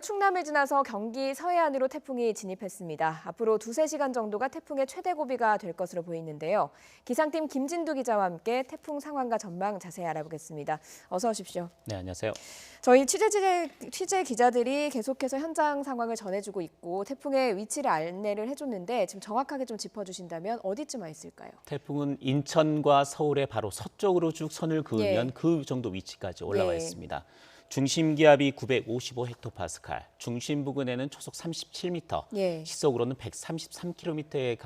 충남을 지나서 경기 서해안으로 태풍이 진입했습니다. 앞으로 2~3시간 정도가 태풍의 최대 고비가 될 것으로 보이는데요. 기상팀 김진두 기자와 함께 태풍 상황과 전망 자세히 알아보겠습니다. 어서 오십시오. 네, 안녕하세요. 저희 취재 기자들이 계속해서 현장 상황을 전해주고 있고 태풍의 위치를 안내를 해줬는데 지금 정확하게 좀 짚어주신다면 어디쯤 와 있을까요? 태풍은 인천과 서울의 바로 서쪽으로 쭉 선을 그으면 그 정도 위치까지 올라와 있습니다. 중심 기압이 955헥토파스칼, 중심 부근에는 초속 37m, 시속으로는 133km에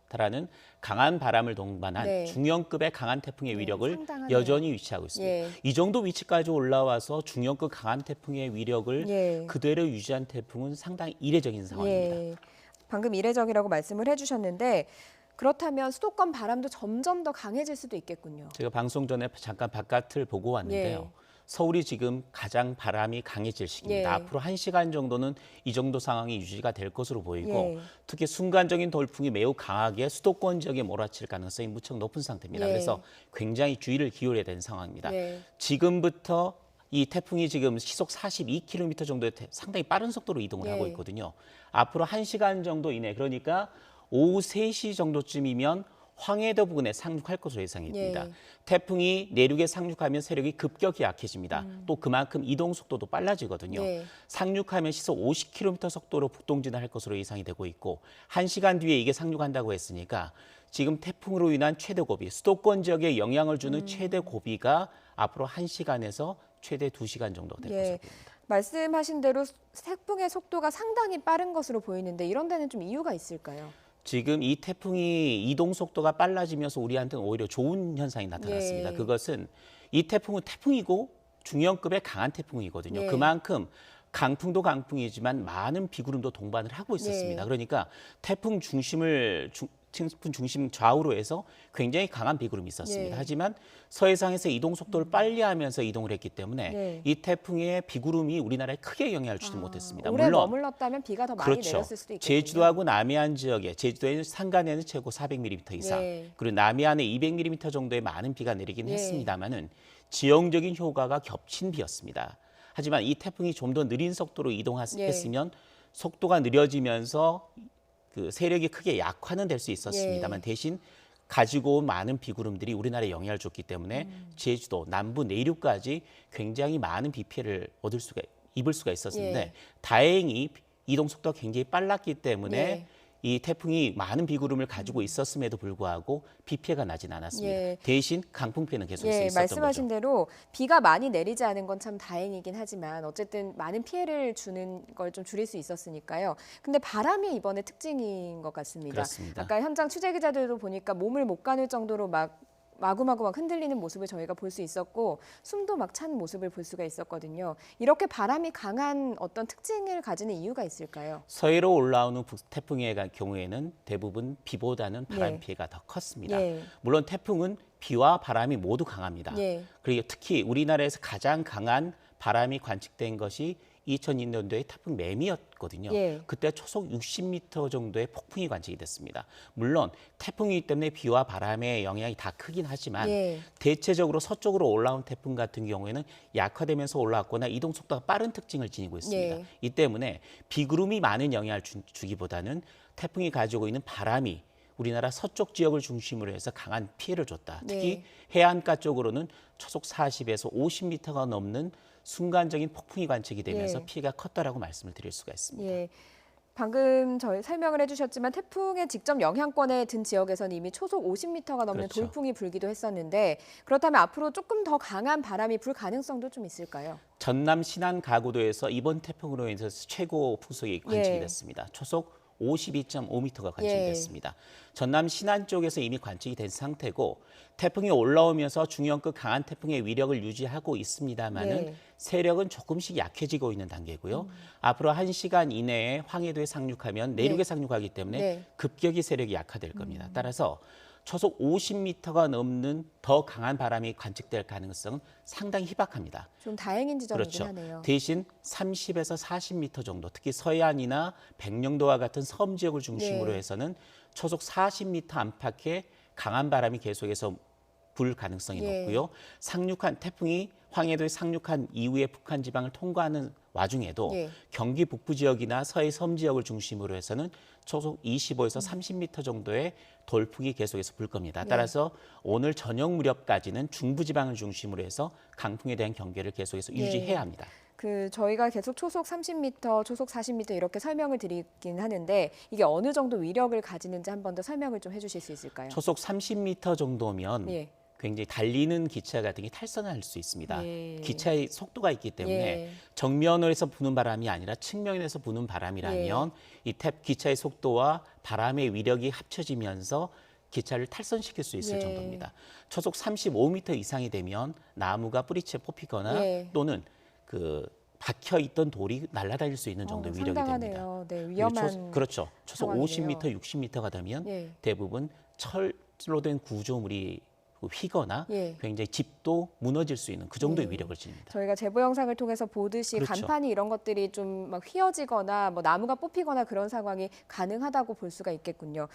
달하는 강한 바람을 동반한 중형급의 강한 태풍의 위력을 상당하네요. 여전히 위치하고 있습니다. 이 정도 위치까지 올라와서 중형급 강한 태풍의 위력을 그대로 유지한 태풍은 상당히 이례적인 상황입니다. 방금 이례적이라고 말씀을 해주셨는데 그렇다면 수도권 바람도 점점 더 강해질 수도 있겠군요. 제가 방송 전에 잠깐 바깥을 보고 왔는데요. 서울이 지금 가장 바람이 강해질 시기입니다. 앞으로 1시간 정도는 이 정도 상황이 유지가 될 것으로 보이고 특히 순간적인 돌풍이 매우 강하게 수도권 지역에 몰아칠 가능성이 무척 높은 상태입니다. 그래서 굉장히 주의를 기울여야 되는 상황입니다. 지금부터 이 태풍이 지금 시속 42km 정도의 상당히 빠른 속도로 이동을 하고 있거든요. 앞으로 1시간 정도 이내, 그러니까 오후 3시 정도쯤이면 황해도 부근에 상륙할 것으로 예상이 됩니다. 태풍이 내륙에 상륙하면 세력이 급격히 약해집니다. 또 그만큼 이동 속도도 빨라지거든요. 상륙하면 시속 50km 속도로 북동진을 것으로 예상이 되고 있고 1시간 뒤에 이게 상륙한다고 했으니까 지금 태풍으로 인한 최대 고비, 수도권 지역에 영향을 주는 최대 고비가 앞으로 1시간에서 최대 2시간 정도 될 것으로 보입니다. 말씀하신 대로 태풍의 속도가 상당히 빠른 것으로 보이는데 이런 데는 좀 이유가 있을까요? 지금 이 태풍이 이동 속도가 빨라지면서 우리한테는 오히려 좋은 현상이 나타났습니다. 그것은 이 태풍은 태풍이고 중형급의 강한 태풍이거든요. 그만큼 강풍도 강풍이지만 많은 비구름도 동반을 하고 있었습니다. 그러니까 태풍 중심 좌우로 해서 굉장히 강한 비구름이 있었습니다. 하지만 서해상에서 이동 속도를 빨리 하면서 이동을 했기 때문에 이 태풍의 비구름이 우리나라에 크게 영향을 주지 못했습니다. 오래 물론 머물렀다면 비가 더 많이 내렸을 수도 있겠군요. 제주도하고 남해안 지역에, 제주도의 산간에는 최고 400mm 이상, 그리고 남해안에 200mm 정도의 많은 비가 내리긴 했습니다만은 지형적인 효과가 겹친 비였습니다. 하지만 이 태풍이 좀 더 느린 속도로 이동했으면 속도가 느려지면서 그 세력이 크게 약화는 될 수 있었습니다만 대신 가지고 온 많은 비구름들이 우리나라에 영향을 줬기 때문에 제주도 남부 내륙까지 굉장히 많은 비 피해를 입을 수가 있었는데 다행히 이동 속도가 굉장히 빨랐기 때문에 이 태풍이 많은 비구름을 가지고 있었음에도 불구하고 비 피해가 나진 않았습니다. 대신 강풍 피해는 계속 있었던 거죠. 말씀하신 대로 비가 많이 내리지 않은 건 참 다행이긴 하지만 어쨌든 많은 피해를 주는 걸 좀 줄일 수 있었으니까요. 근데 바람이 이번에 특징인 것 같습니다. 그렇습니다. 아까 현장 취재 기자들도 보니까 몸을 못 가눌 정도로 마구마구 흔들리는 모습을 저희가 볼 수 있었고 숨도 막 찬 모습을 볼 수가 있었거든요. 이렇게 바람이 강한 어떤 특징을 가지는 이유가 있을까요? 서해로 올라오는 태풍의 경우에는 대부분 비보다는 바람 피해가 더 컸습니다. 물론 태풍은 비와 바람이 모두 강합니다. 그리고 특히 우리나라에서 가장 강한 바람이 관측된 것이 2002년도에 태풍 매미였거든요. 그때 초속 60m 정도의 폭풍이 관측이 됐습니다. 물론 태풍이기 때문에 비와 바람의 영향이 다 크긴 하지만 대체적으로 서쪽으로 올라온 태풍 같은 경우에는 약화되면서 올라왔거나 이동 속도가 빠른 특징을 지니고 있습니다. 이 때문에 비구름이 많은 영향을 주기보다는 태풍이 가지고 있는 바람이 우리나라 서쪽 지역을 중심으로 해서 강한 피해를 줬다. 특히 해안가 쪽으로는 초속 40에서 50m가 넘는 순간적인 폭풍이 관측이 되면서 피해가 컸다라고 말씀을 드릴 수가 있습니다. 방금 저희 설명을 해주셨지만 태풍의 직접 영향권에 든 지역에서는 이미 초속 50m가 넘는 돌풍이 불기도 했었는데 그렇다면 앞으로 조금 더 강한 바람이 불 가능성도 좀 있을까요? 전남 신안 가구도에서 이번 태풍으로 인해서 최고 풍속이 관측이 됐습니다. 초속 52.5m가 관측이 됐습니다. 전남 신안 쪽에서 이미 관측이 된 상태고 태풍이 올라오면서 중형급 강한 태풍의 위력을 유지하고 있습니다만은 세력은 조금씩 약해지고 있는 단계고요. 앞으로 1시간 이내에 황해도에 상륙하면 내륙에 상륙하기 때문에 급격히 세력이 약화될 겁니다. 따라서 초속 50m가 넘는 더 강한 바람이 관측될 가능성은 상당히 희박합니다. 좀 다행인 지점이긴 하네요. 대신 30에서 40m 정도, 특히 서해안이나 백령도와 같은 섬 지역을 중심으로 해서는 초속 40m 안팎의 강한 바람이 계속해서 불 가능성이 예. 높고요. 상륙한 태풍이 황해도에 상륙한 이후에 북한 지방을 통과하는 와중에도 예. 경기 북부 지역이나 서해 섬 지역을 중심으로 해서는 초속 25에서 30m 정도의 돌풍이 계속해서 불 겁니다. 따라서 오늘 저녁 무렵까지는 중부 지방을 중심으로 해서 강풍에 대한 경계를 계속해서 유지해야 합니다. 저희가 계속 초속 30m, 초속 40m 이렇게 설명을 드리긴 하는데 이게 어느 정도 위력을 가지는지 한 번 더 설명을 좀 해주실 수 있을까요? 초속 30m 정도면 예. 굉장히 달리는 기차 같은 게 탈선할 수 있습니다. 예. 기차의 속도가 있기 때문에 예. 정면에서 부는 바람이 아니라 측면에서 부는 바람이라면 이 기차의 속도와 바람의 위력이 합쳐지면서 기차를 탈선시킬 수 있을 예. 정도입니다. 초속 35m 이상이 되면 나무가 뿌리채 뽑히거나 예. 또는 박혀 있던 돌이 날아다닐 수 있는 정도의 위력이 됩니다. 상당하네요. 네, 위험한 그렇죠. 초속 상황이네요. 50m, 60m가 되면 예. 대부분 철로 된 구조물이 휘거나 예. 굉장히 집도 무너질 수 있는 그 정도의 예. 위력을 지닙니다. 저희가 제보 영상을 통해서 보듯이 그렇죠. 간판이 이런 것들이 좀 막 휘어지거나 뭐 나무가 뽑히거나 그런 상황이 가능하다고 볼 수가 있겠군요.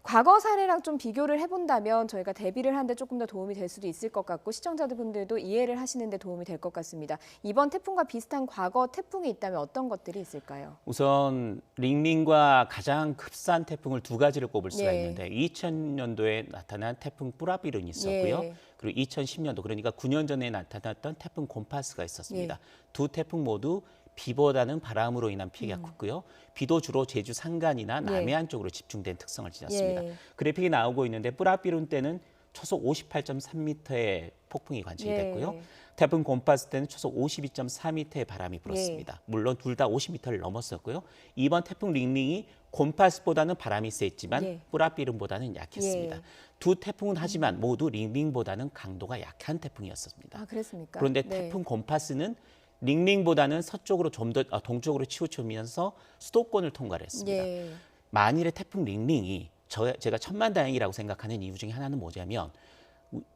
과거 사례랑 좀 비교를 해본다면 저희가 대비를 하는데 조금 더 도움이 될 수도 있을 것 같고 시청자분들도 이해를 하시는 데 도움이 될 것 같습니다. 이번 태풍과 비슷한 과거 태풍이 있다면 어떤 것들이 있을까요? 우선 링링과 가장 흡사한 태풍을 두 가지를 꼽을 수가 예. 있는데 2000년도에 나타난 태풍 뿌라비른이 있었고요. 예. 그리고 2010년도 그러니까 9년 전에 나타났던 태풍 곰파스가 있었습니다. 예. 두 태풍 모두 비보다는 바람으로 인한 피해가 컸고요. 비도 주로 제주 산간이나 남해안 쪽으로 집중된 특성을 지녔습니다. 예. 그래픽이 나오고 있는데 뿌라비룬 때는 초속 58.3m의 폭풍이 관측이 됐고요. 예. 태풍 곰파스 때는 초속 52.4m의 바람이 불었습니다. 물론 둘 다 50m를 넘었었고요. 이번 태풍 링링이 곰파스보다는 바람이 셌지만 예. 뿌라비룬보다는 약했습니다. 예. 두 태풍은 하지만 모두 링링보다는 강도가 약한 태풍이었습니다. 아, 그랬습니까? 그런데 네. 태풍 곰파스는 링링보다는 서쪽으로 좀 더 동쪽으로 치우치면서 수도권을 통과를 했습니다. 예. 만일에 태풍 링링이 제가 천만다행이라고 생각하는 이유 중에 하나는 뭐냐면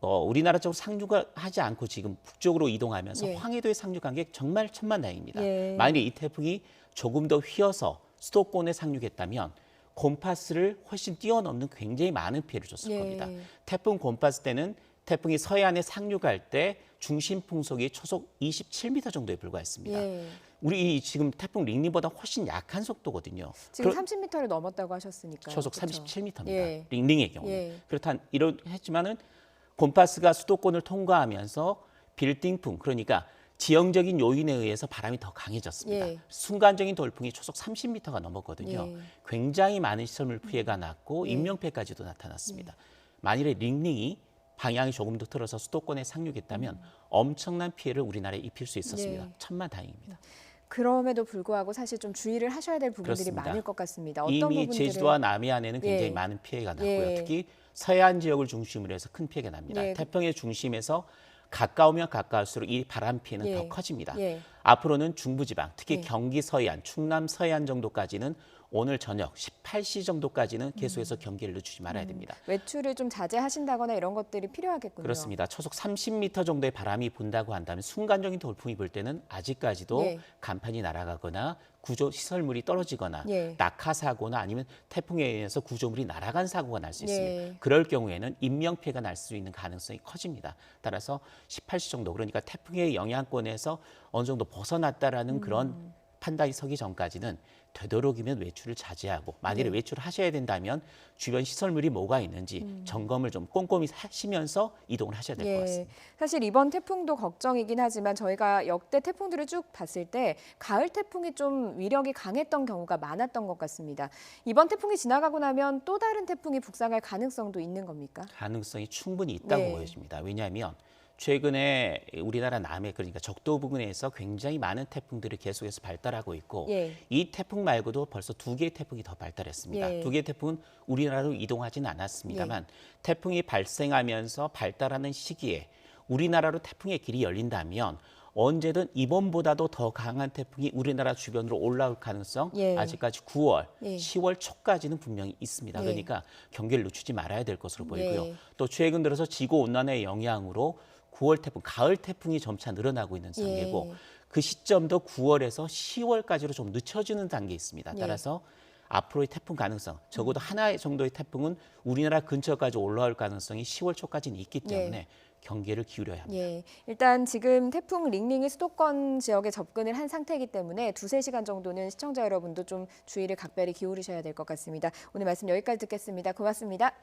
우리나라 쪽으로 상륙을 하지 않고 지금 북쪽으로 이동하면서 예. 황해도에 상륙한 게 정말 천만다행입니다. 예. 만일에 이 태풍이 조금 더 휘어서 수도권에 상륙했다면 곰파스를 훨씬 뛰어넘는 굉장히 많은 피해를 줬을 예. 겁니다. 태풍 곰파스 때는 태풍이 서해안에 상륙할 때 중심 풍속이 초속 27m 정도에 불과했습니다. 예. 우리 지금 태풍 링링보다 훨씬 약한 속도거든요. 지금 30m를 넘었다고 하셨으니까요. 초속 그렇죠? 37m입니다. 예. 링링의 경우. 예. 했지만은 곰파스가 수도권을 통과하면서 빌딩풍 그러니까 지형적인 요인에 의해서 바람이 더 강해졌습니다. 예. 순간적인 돌풍이 초속 30m가 넘었거든요. 예. 굉장히 많은 시설물 피해가 났고 예. 인명피해까지도 나타났습니다. 만일에 링링이 방향이 조금 더 틀어서 수도권에 상륙했다면 엄청난 피해를 우리나라에 입힐 수 있었습니다. 네. 천만다행입니다. 그럼에도 불구하고 사실 좀 주의를 하셔야 될 부분들이 그렇습니다. 많을 것 같습니다. 어떤 이미 부분들을 제주도와 남해안에는 굉장히 예. 많은 피해가 났고요. 예. 특히 서해안 지역을 중심으로 해서 큰 피해가 납니다. 예. 태평의 중심에서 가까우면 가까울수록 이 바람 피해는 예. 더 커집니다. 예. 앞으로는 중부지방, 특히 예. 경기 서해안, 충남 서해안 정도까지는 오늘 저녁 18시 정도까지는 계속해서 경계를 늦추지 말아야 됩니다. 외출을 좀 자제하신다거나 이런 것들이 필요하겠군요. 그렇습니다. 초속 30m 정도의 바람이 분다고 한다면 순간적인 돌풍이 불 때는 아직까지도 예. 간판이 날아가거나 구조 시설물이 떨어지거나 예. 낙하 사고나 아니면 태풍에 의해서 구조물이 날아간 사고가 날 수 있습니다. 예. 그럴 경우에는 인명 피해가 날 수 있는 가능성이 커집니다. 따라서 18시 정도 그러니까 태풍의 영향권에서 어느 정도 벗어났다라는 그런 판단이 서기 전까지는 되도록이면 외출을 자제하고 만일에 네. 외출을 하셔야 된다면 주변 시설물이 뭐가 있는지 점검을 좀 꼼꼼히 하시면서 이동을 하셔야 될 것 같습니다. 사실 이번 태풍도 걱정이긴 하지만 저희가 역대 태풍들을 쭉 봤을 때 가을 태풍이 좀 위력이 강했던 경우가 많았던 것 같습니다. 이번 태풍이 지나가고 나면 또 다른 태풍이 북상할 가능성도 있는 겁니까? 가능성이 충분히 있다고 네. 보여집니다. 왜냐하면 최근에 우리나라 남해 그러니까 적도 부근에서 굉장히 많은 태풍들이 계속해서 발달하고 있고 예. 이 태풍 말고도 벌써 두 개의 태풍이 더 발달했습니다. 예. 두 개의 태풍은 우리나라로 이동하지는 않았습니다만 태풍이 발생하면서 발달하는 시기에 우리나라로 태풍의 길이 열린다면 언제든 이번보다도 더 강한 태풍이 우리나라 주변으로 올라올 가능성 예. 아직까지 9월, 예. 10월 초까지는 분명히 있습니다. 예. 그러니까 경계를 늦추지 말아야 될 것으로 보이고요. 예. 또 최근 들어서 지구온난화의 영향으로 9월 태풍, 가을 태풍이 점차 늘어나고 있는 단계고 예. 그 시점도 9월에서 10월까지로 좀 늦춰지는 단계에 있습니다. 예. 따라서 앞으로의 태풍 가능성, 적어도 하나 정도의 태풍은 우리나라 근처까지 올라올 가능성이 10월 초까지는 있기 때문에 경계를 기울여야 합니다. 예, 일단 지금 태풍 링링이 수도권 지역에 접근을 한 상태이기 때문에 2~3시간 정도는 시청자 여러분도 좀 주의를 각별히 기울이셔야 될 것 같습니다. 오늘 말씀 여기까지 듣겠습니다. 고맙습니다.